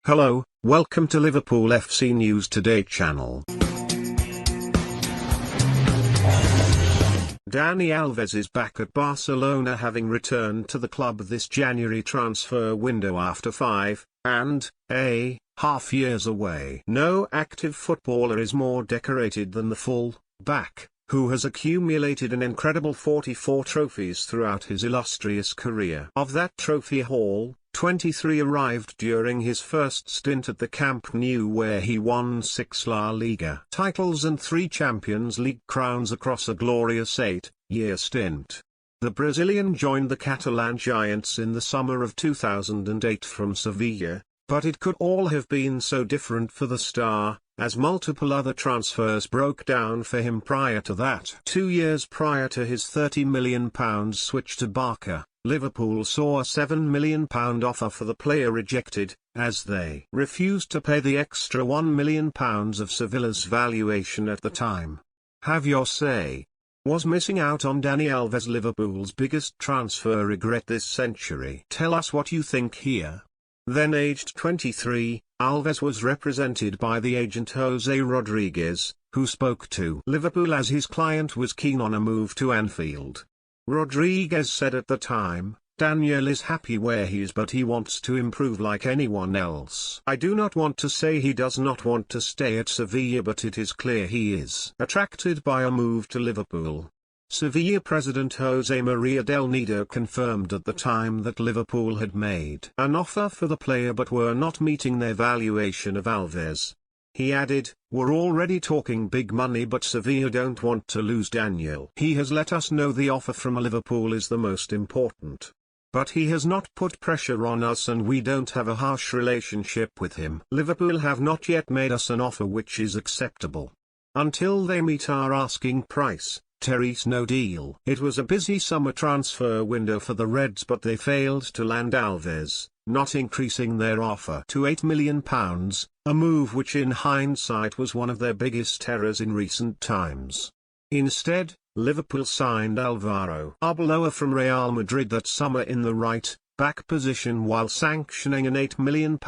Hello, welcome to Liverpool FC News Today channel. Dani Alves is back at Barcelona, having returned to the club this January transfer window after 5.5 years away. No active footballer is more decorated than the full-back, who has accumulated an incredible 44 trophies throughout his illustrious career. Of that trophy haul, 23 arrived during his first stint at the Camp Nou, where he won 6 La Liga titles and 3 Champions League crowns across a glorious 8-year stint. The Brazilian joined the Catalan Giants in the summer of 2008 from Sevilla, but it could all have been so different for the star, as multiple other transfers broke down for him prior to that. 2 years prior to his £30 million switch to Barca, Liverpool saw a £7 million offer for the player rejected, as they refused to pay the extra £1 million of Sevilla's valuation at the time. Have your say. Was missing out on Dani Alves Liverpool's biggest transfer regret this century? Tell us what you think here. Then aged 23, Alves was represented by the agent Jose Rodriguez, who spoke to Liverpool as his client was keen on a move to Anfield. Rodriguez said at the time, "Daniel is happy where he is, but he wants to improve like anyone else. I do not want to say he does not want to stay at Sevilla, but it is clear he is attracted by a move to Liverpool." Sevilla president Jose María del Nido confirmed at the time that Liverpool had made an offer for the player but were not meeting their valuation of Alves. He added, "We're already talking big money, but Sevilla don't want to lose Daniel. He has let us know the offer from Liverpool is the most important. But he has not put pressure on us and we don't have a harsh relationship with him. Liverpool have not yet made us an offer which is acceptable. Until they meet our asking price, there is no deal." It was a busy summer transfer window for the Reds, but they failed to land Alves, not increasing their offer to £8 million, a move which in hindsight was one of their biggest errors in recent times. Instead, Liverpool signed Alvaro Arbeloa from Real Madrid that summer in the right-back position, while sanctioning an £8 million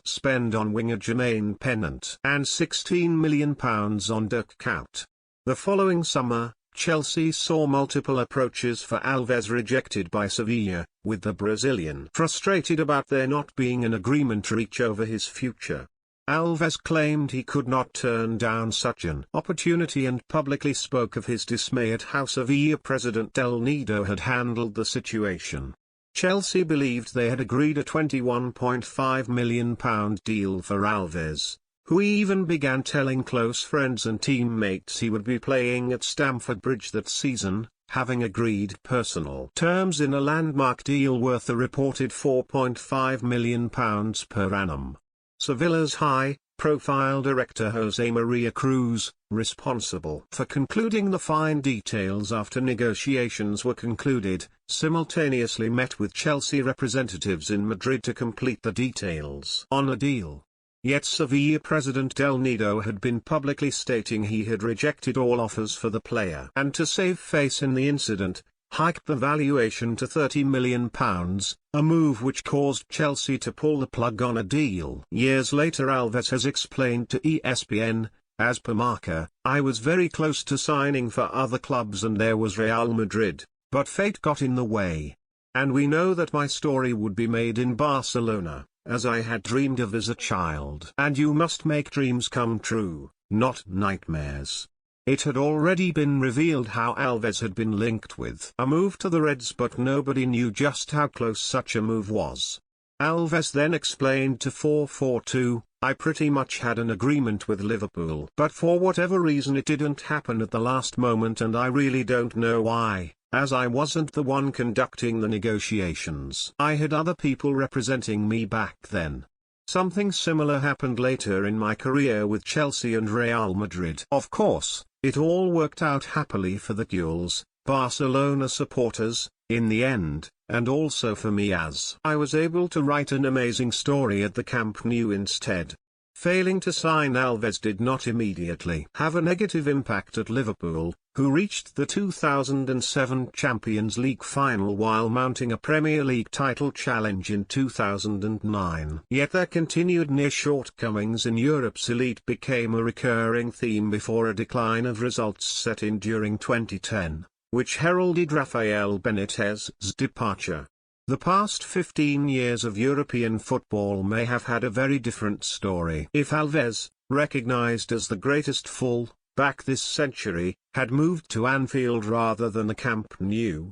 spend on winger Jermaine Pennant and £16 million on Dirk Kuyt. The following summer, Chelsea saw multiple approaches for Alves rejected by Sevilla, with the Brazilian frustrated about there not being an agreement reached over his future. Alves claimed he could not turn down such an opportunity and publicly spoke of his dismay at how Sevilla president Del Nido had handled the situation. Chelsea believed they had agreed a £21.5 million deal for Alves, who even began telling close friends and teammates he would be playing at Stamford Bridge that season, having agreed personal terms in a landmark deal worth a reported £4.5 million per annum. Sevilla's high-profile director Jose Maria Cruz, responsible for concluding the fine details after negotiations were concluded, simultaneously met with Chelsea representatives in Madrid to complete the details on a deal. Yet Sevilla president Del Nido had been publicly stating he had rejected all offers for the player, and to save face in the incident, hiked the valuation to £30 million, a move which caused Chelsea to pull the plug on a deal. Years later, Alves has explained to ESPN, "As per Marca, I was very close to signing for other clubs and there was Real Madrid, but fate got in the way. And we know that my story would be made in Barcelona, as I had dreamed of as a child. And you must make dreams come true, not nightmares." It had already been revealed how Alves had been linked with a move to the Reds, but nobody knew just how close such a move was. Alves then explained to 442, "I pretty much had an agreement with Liverpool, but for whatever reason it didn't happen at the last moment, and I really don't know why, as I wasn't the one conducting the negotiations. I had other people representing me back then." Something similar happened later in my career with Chelsea and Real Madrid. Of course, it all worked out happily for the Gules, Barcelona supporters, in the end, and also for me, as I was able to write an amazing story at the Camp Nou instead. Failing to sign Alves did not immediately have a negative impact at Liverpool, who reached the 2007 Champions League final while mounting a Premier League title challenge in 2009. Yet their continued near shortcomings in Europe's elite became a recurring theme before a decline of results set in during 2010, which heralded Rafael Benitez's departure. The past 15 years of European football may have had a very different story if Alves, recognized as the greatest full-back this century, had moved to Anfield rather than the Camp Nou.